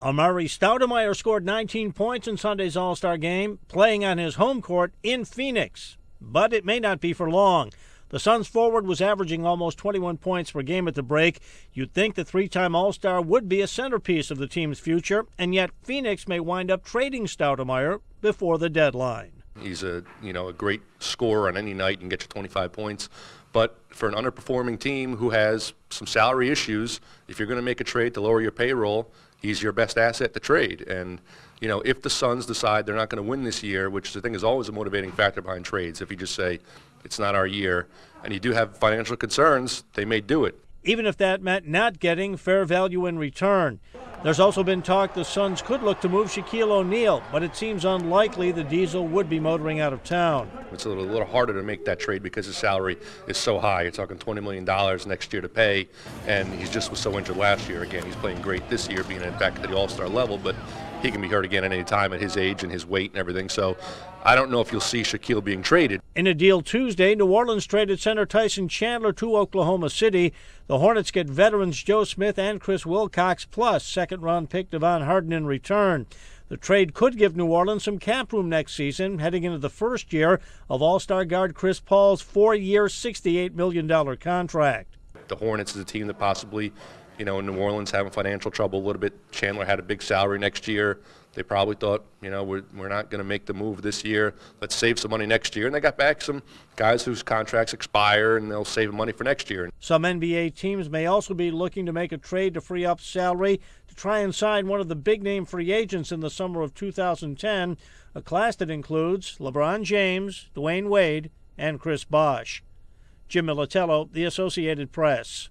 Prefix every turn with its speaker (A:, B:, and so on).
A: Amare Stoudemire scored 19 points in Sunday's All-Star game, playing on his home court in Phoenix. But it may not be for long. The Suns forward was averaging almost 21 points per game at the break. You'd think the three-time All-Star would be a centerpiece of the team's future, and yet Phoenix may wind up trading Stoudemire before the deadline.
B: He's a great scorer on any night and get you 25 points. But for an underperforming team who has some salary issues, if you're going to make a trade to lower your payroll, he's your best asset to trade. And, if the Suns decide they're not going to win this year, which I think is always a motivating factor behind trades, if you just say it's not our year and you do have financial concerns, they may do it.
A: Even if that meant not getting fair value in return. There's also been talk the Suns could look to move Shaquille O'Neal, but it seems unlikely the Diesel would be motoring out of town.
B: It's a little harder to make that trade because his salary is so high. You're talking $20 million next year to pay, and he just was so injured last year. Again, he's playing great this year, being back at the All-Star level, but he can be hurt again at any time at his age and his weight and everything. So I don't know if you'll see Shaquille being traded.
A: In a deal Tuesday, New Orleans traded center Tyson Chandler to Oklahoma City. The Hornets get veterans Joe Smith and Chris Wilcox, plus second-round pick Devon Harden in return. The trade could give New Orleans some cap room next season, heading into the first year of All-Star guard Chris Paul's four-year, $68 million contract.
B: The Hornets is a team that possibly, in New Orleans having financial trouble a little bit. Chandler had a big salary next year. They probably thought, we're not going to make the move this year. Let's save some money next year. And they got back some guys whose contracts expire, and they'll save money for next year.
A: Some NBA teams may also be looking to make a trade to free up salary to try and sign one of the big-name free agents in the summer of 2010, a class that includes LeBron James, Dwayne Wade, and Chris Bosh. Jim Militello, The Associated Press.